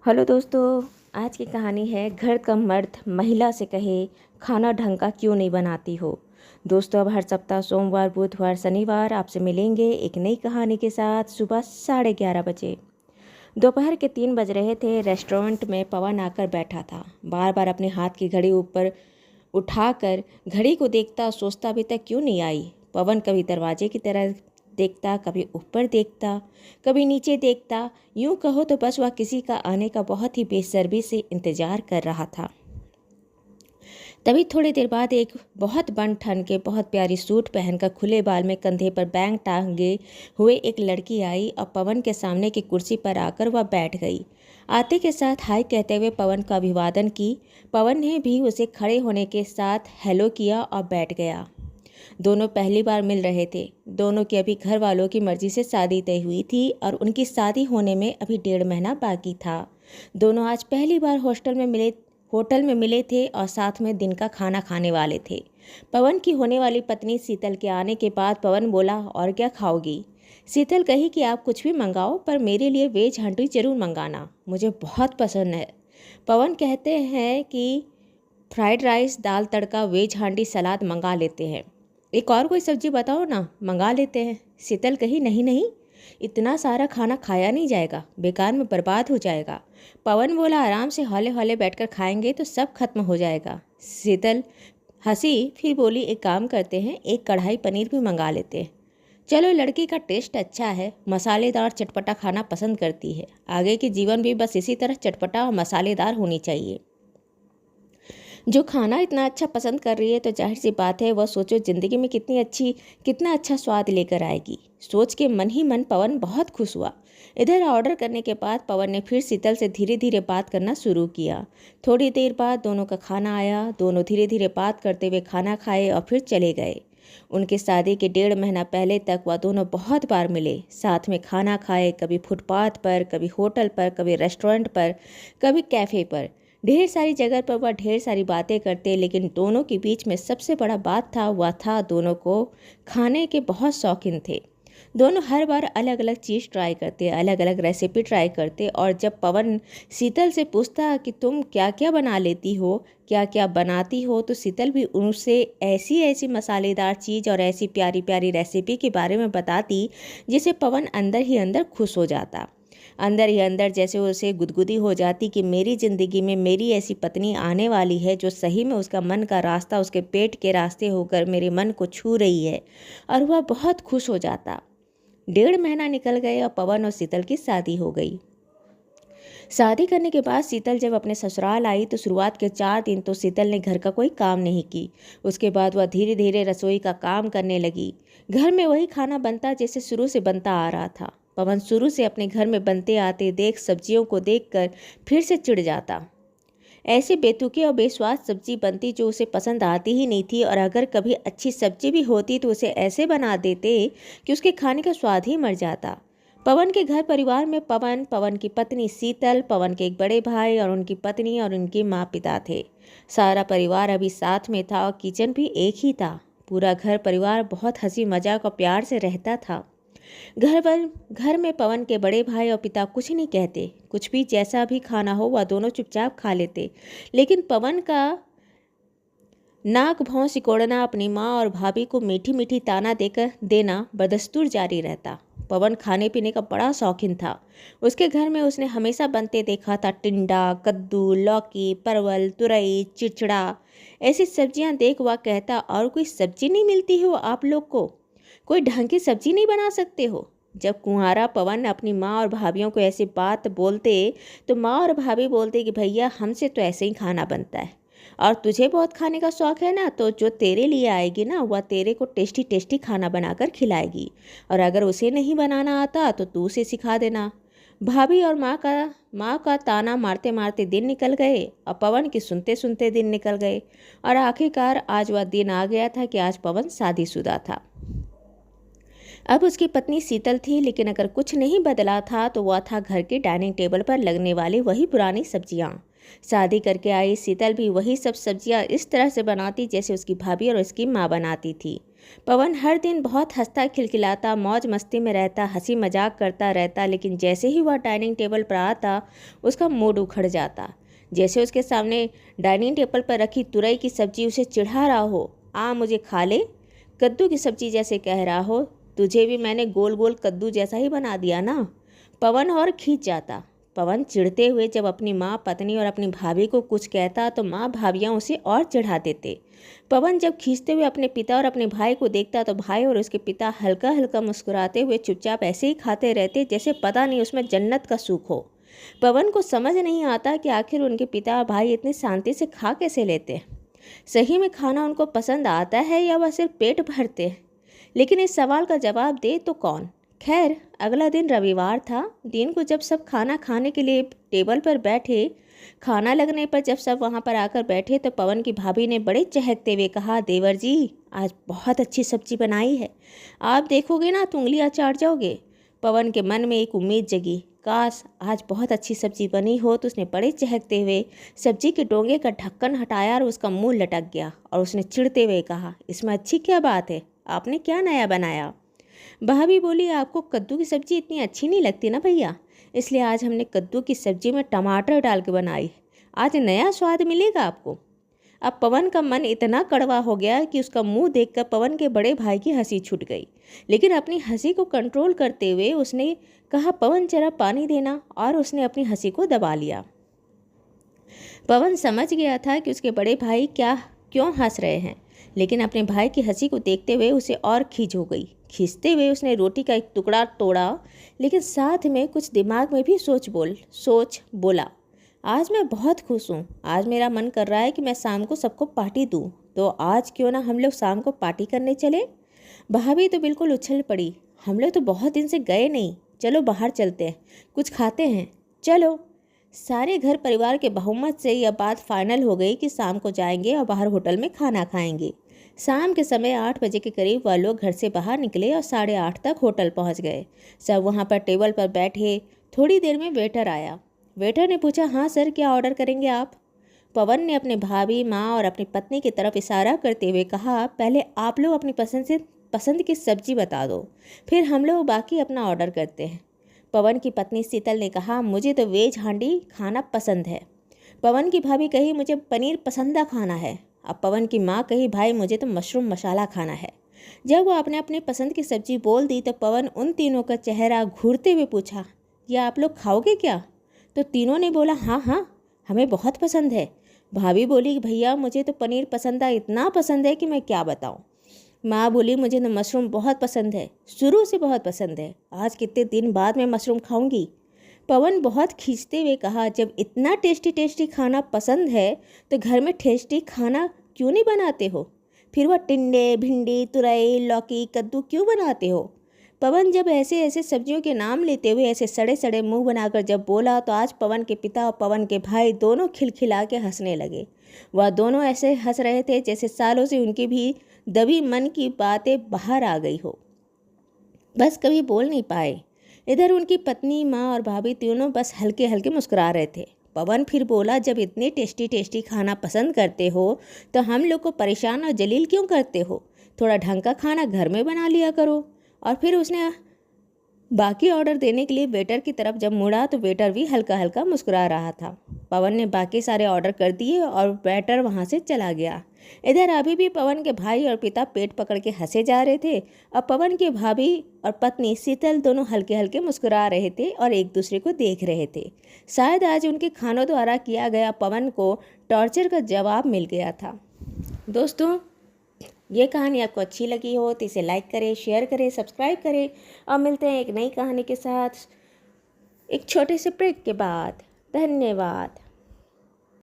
Hello दोस्तों। आज की कहानी है घर का मर्द महिला से कहे खाना ढंग का क्यों नहीं बनाती हो। दोस्तों, अब हर सप्ताह सोमवार बुधवार शनिवार आपसे मिलेंगे एक नई कहानी के साथ सुबह 11:30 बजे। दोपहर के 3 बज रहे थे। रेस्टोरेंट में पवन आकर बैठा था। बार बार अपने हाथ की घड़ी ऊपर उठाकर घड़ी को देखता, सोचता अभी तक क्यों नहीं आई। पवन कभी दरवाजे की तरह देखता, कभी ऊपर देखता, कभी नीचे देखता। यूं कहो तो बस वह किसी का आने का बहुत ही बेसब्री से इंतजार कर रहा था। तभी थोड़ी देर बाद एक बहुत बन ठन के बहुत प्यारी सूट पहनकर खुले बाल में कंधे पर बैग टांगे हुए एक लड़की आई और पवन के सामने की कुर्सी पर आकर वह बैठ गई। आते के साथ हाय कहते हुए पवन का अभिवादन की। पवन ने भी उसे खड़े होने के साथ हेलो किया और बैठ गया। दोनों पहली बार मिल रहे थे। दोनों की अभी घर वालों की मर्जी से शादी तय हुई थी और उनकी शादी होने में अभी 1.5 महीना बाकी था। दोनों आज पहली बार होटल में मिले थे और साथ में दिन का खाना खाने वाले थे। पवन की होने वाली पत्नी शीतल के आने के बाद पवन बोला, और क्या खाओगी? शीतल कही कि आप कुछ भी मंगाओ, पर मेरे लिए वेज हांडी जरूर मंगाना, मुझे बहुत पसंद है। पवन कहते हैं कि फ्राइड राइस, दाल तड़का, वेज हांडी, सलाद मंगा लेते हैं। एक और कोई सब्जी बताओ ना, मंगा लेते हैं। शीतल कही, नहीं नहीं, इतना सारा खाना खाया नहीं जाएगा, बेकार में बर्बाद हो जाएगा। पवन बोला, आराम से हौले हौले बैठकर खाएंगे तो सब खत्म हो जाएगा। शीतल हंसी, फिर बोली, एक काम करते हैं, एक कढ़ाई पनीर भी मंगा लेते हैं। चलो, लड़की का टेस्ट अच्छा है, मसालेदार चटपटा खाना पसंद करती है। आगे के जीवन भी बस इसी तरह चटपटा और मसालेदार होनी चाहिए। जो खाना इतना अच्छा पसंद कर रही है तो जाहिर सी बात है वह सोचो ज़िंदगी में कितना अच्छा स्वाद लेकर आएगी। सोच के मन ही मन पवन बहुत खुश हुआ। इधर ऑर्डर करने के बाद पवन ने फिर शीतल से धीरे धीरे बात करना शुरू किया। थोड़ी देर बाद दोनों का खाना आया। दोनों धीरे धीरे बात करते हुए खाना खाए और फिर चले गए। उनके शादी के 1.5 महीना पहले तक वह दोनों बहुत बार मिले, साथ में खाना खाए, कभी फुटपाथ पर, कभी होटल पर, कभी रेस्टोरेंट पर, कभी कैफ़े पर। ढेर सारी जगह पर वह ढेर सारी बातें करते, लेकिन दोनों के बीच में सबसे बड़ा बात था वह था दोनों को खाने के बहुत शौकीन थे। दोनों हर बार अलग अलग चीज़ ट्राई करते, अलग अलग रेसिपी ट्राई करते। और जब पवन शीतल से पूछता कि तुम क्या क्या बना लेती हो, क्या क्या बनाती हो, तो शीतल भी उनसे ऐसी ऐसी मसालेदार चीज़ और ऐसी प्यारी प्यारी रेसिपी के बारे में बताती जिसे पवन अंदर ही अंदर खुश हो जाता। अंदर ही अंदर जैसे उसे गुदगुदी हो जाती कि मेरी ज़िंदगी में मेरी ऐसी पत्नी आने वाली है जो सही में उसका मन का रास्ता उसके पेट के रास्ते होकर मेरे मन को छू रही है, और वह बहुत खुश हो जाता। 1.5 महीना निकल गए और पवन और शीतल की शादी हो गई। शादी करने के बाद शीतल जब अपने ससुराल आई तो शुरुआत के 4 दिन तो शीतल ने घर का कोई काम नहीं की। उसके बाद वह धीरे धीरे रसोई का काम करने लगी। घर में वही खाना बनता जैसे शुरू से बनता आ रहा था। पवन शुरू से अपने घर में बनते आते देख सब्जियों को देखकर फिर से चिढ़ जाता। ऐसी बेतुकी और बेस्वाद सब्जी बनती जो उसे पसंद आती ही नहीं थी, और अगर कभी अच्छी सब्जी भी होती तो उसे ऐसे बना देते कि उसके खाने का स्वाद ही मर जाता। पवन के घर परिवार में पवन, पवन की पत्नी शीतल, पवन के एक बड़े भाई और उनकी पत्नी और उनके माँ पिता थे। सारा परिवार अभी साथ में था और किचन भी एक ही था। पूरा घर परिवार बहुत हंसी मजाक और प्यार से रहता था। घर में पवन के बड़े भाई और पिता कुछ नहीं कहते, कुछ भी जैसा भी खाना हो वह दोनों चुपचाप खा लेते। लेकिन पवन का नाक भौं सिकोड़ना, अपनी माँ और भाभी को मीठी मीठी ताना देना बदस्तूर जारी रहता। पवन खाने पीने का बड़ा शौकीन था। उसके घर में उसने हमेशा बनते देखा था टिंडा, कद्दू, लौकी, परवल, तुरई, चिचड़ा। ऐसी सब्जियां देख वह कहता, और कोई सब्जी नहीं मिलती हो आप लोग को? कोई ढंग की सब्जी नहीं बना सकते हो? जब कुंवारा पवन अपनी माँ और भाभीियों को ऐसी बात बोलते तो माँ और भाभी बोलते कि भैया हमसे तो ऐसे ही खाना बनता है, और तुझे बहुत खाने का शौक है ना, तो जो तेरे लिए आएगी ना वह तेरे को टेस्टी टेस्टी खाना बनाकर खिलाएगी, और अगर उसे नहीं बनाना आता तो तू उसे सिखा देना। भाभी और माँ का ताना मारते मारते दिन निकल गए और पवन की सुनते सुनते दिन निकल गए, और आखिरकार आज वह दिन आ गया था कि आज पवन शादीशुदा था। अब उसकी पत्नी शीतल थी, लेकिन अगर कुछ नहीं बदला था तो वह था घर के डाइनिंग टेबल पर लगने वाली वही पुरानी सब्जियां। शादी करके आई शीतल भी वही सब सब्जियां इस तरह से बनाती जैसे उसकी भाभी और उसकी माँ बनाती थी। पवन हर दिन बहुत हंसता खिलखिलाता मौज मस्ती में रहता, हंसी मजाक करता रहता, लेकिन जैसे ही वह डाइनिंग टेबल पर आता उसका मूड उखड़ जाता। जैसे उसके सामने डाइनिंग टेबल पर रखी तुरई की सब्जी उसे चिढ़ा रहा हो, आ मुझे खा ले। कद्दू की सब्जी जैसे कह रहा हो, तुझे भी मैंने गोल गोल कद्दू जैसा ही बना दिया ना। पवन और खींच जाता। पवन चिढ़ते हुए जब अपनी माँ, पत्नी और अपनी भाभी को कुछ कहता तो माँ भाभियाँ उसे और चिढ़ा देते। पवन जब खींचते हुए अपने पिता और अपने भाई को देखता तो भाई और उसके पिता हल्का हल्का मुस्कुराते हुए चुपचाप ऐसे ही खाते रहते जैसे पता नहीं उसमें जन्नत का सुख हो। पवन को समझ नहीं आता कि आखिर उनके पिता और भाई इतनी शांति से खा कैसे लेते हैं। सही में खाना उनको पसंद आता है या वह सिर्फ पेट भरते हैं? लेकिन इस सवाल का जवाब दे तो कौन। खैर, अगला दिन रविवार था। दिन को जब सब खाना खाने के लिए टेबल पर बैठे, खाना लगने पर जब सब वहाँ पर आकर बैठे तो पवन की भाभी ने बड़े चहकते हुए कहा, देवर जी आज बहुत अच्छी सब्जी बनाई है, आप देखोगे ना तो उंगलियाँ चाट जाओगे। पवन के मन में एक उम्मीद जगी, काश आज बहुत अच्छी सब्जी बनी हो। तो उसने बड़े चहकते हुए सब्जी के डोंगे का ढक्कन हटाया और उसका मुंह लटक गया और उसने चिढ़ते हुए कहा, इसमें अच्छी क्या बात है, आपने क्या नया बनाया। भाभी बोली, आपको कद्दू की सब्जी इतनी अच्छी नहीं लगती ना भैया, इसलिए आज हमने कद्दू की सब्जी में टमाटर डाल के बनाई, आज नया स्वाद मिलेगा आपको। अब पवन का मन इतना कड़वा हो गया कि उसका मुंह देखकर पवन के बड़े भाई की हंसी छूट गई, लेकिन अपनी हंसी को कंट्रोल करते हुए उसने कहा, पवन जरा पानी देना, और उसने अपनी हंसी को दबा लिया। पवन समझ गया था कि उसके बड़े भाई क्यों हंस रहे हैं, लेकिन अपने भाई की हंसी को देखते हुए उसे और खींच हो गई। खींचते हुए उसने रोटी का एक टुकड़ा तोड़ा, लेकिन साथ में कुछ दिमाग में भी सोच बोला, आज मैं बहुत खुश हूँ, आज मेरा मन कर रहा है कि मैं शाम को सबको पार्टी दूँ, तो आज क्यों ना हम लोग शाम को पार्टी करने चले। भाभी तो बिल्कुल उछल पड़ी, हम लोग तो बहुत दिन से गए नहीं, चलो बाहर चलते हैं, कुछ खाते हैं, चलो। सारे घर परिवार के बहुमत से यह बात फाइनल हो गई कि शाम को जाएंगे और बाहर होटल में खाना खाएंगे। शाम के समय 8 बजे के करीब वह लोग घर से बाहर निकले और 8:30 तक होटल पहुंच गए। सब वहां पर टेबल पर बैठे। थोड़ी देर में वेटर आया। वेटर ने पूछा, हाँ सर, क्या ऑर्डर करेंगे आप। पवन ने अपने भाभी, माँ और अपनी पत्नी की तरफ इशारा करते हुए कहा, पहले आप लोग अपनी पसंद की सब्जी बता दो, फिर हम लोग बाकी अपना ऑर्डर करते हैं। पवन की पत्नी शीतल ने कहा, मुझे तो वेज हांडी खाना पसंद है। पवन की भाभी कही, मुझे पनीर पसंदा खाना है। अब पवन की माँ कही, भाई मुझे तो मशरूम मसाला खाना है। जब वो अपने अपने पसंद की सब्जी बोल दी तो पवन उन तीनों का चेहरा घूरते हुए पूछा, यह आप लोग खाओगे क्या। तो तीनों ने बोला, हाँ हाँ हमें बहुत पसंद है। भाभी बोली, भैया मुझे तो पनीर पसंदा इतना पसंद है कि मैं क्या बताऊँ। माँ बोली, मुझे तो मशरूम बहुत पसंद है, शुरू से बहुत पसंद है, आज कितने दिन बाद मैं मशरूम खाऊंगी। पवन बहुत खींचते हुए कहा, जब इतना टेस्टी टेस्टी खाना पसंद है तो घर में टेस्टी खाना क्यों नहीं बनाते हो, फिर वह टिंडे, भिंडी, तुरई, लौकी, कद्दू क्यों बनाते हो। पवन जब ऐसे ऐसे सब्जियों के नाम लेते हुए ऐसे सड़े सड़े मुंह बनाकर जब बोला तो आज पवन के पिता और पवन के भाई दोनों खिलखिला के हंसने लगे। वह दोनों ऐसे हंस रहे थे जैसे सालों से उनकी भी दबी मन की बातें बाहर आ गई हो, बस कभी बोल नहीं पाए। इधर उनकी पत्नी, माँ और भाभी तीनों बस हल्के हल्के मुस्कुरा रहे थे। पवन फिर बोला, जब इतने टेस्टी टेस्टी खाना पसंद करते हो तो हम लोग को परेशान और जलील क्यों करते हो, थोड़ा ढंग का खाना घर में बना लिया करो। और फिर उसने बाकी ऑर्डर देने के लिए वेटर की तरफ जब मुड़ा तो वेटर भी हल्का हल्का मुस्कुरा रहा था। पवन ने बाकी सारे ऑर्डर कर दिए और वेटर वहाँ से चला गया। इधर अभी भी पवन के भाई और पिता पेट पकड़ के हंसे जा रहे थे और पवन के भाभी और पत्नी शीतल दोनों हल्के हल्के मुस्कुरा रहे थे और एक दूसरे को देख रहे थे। शायद आज उनके खानों द्वारा किया गया पवन को टॉर्चर का जवाब मिल गया था। दोस्तों, ये कहानी आपको अच्छी लगी हो तो इसे लाइक करें, शेयर करें, सब्सक्राइब करें और मिलते हैं एक नई कहानी के साथ एक छोटे से ब्रेक के बाद। धन्यवाद।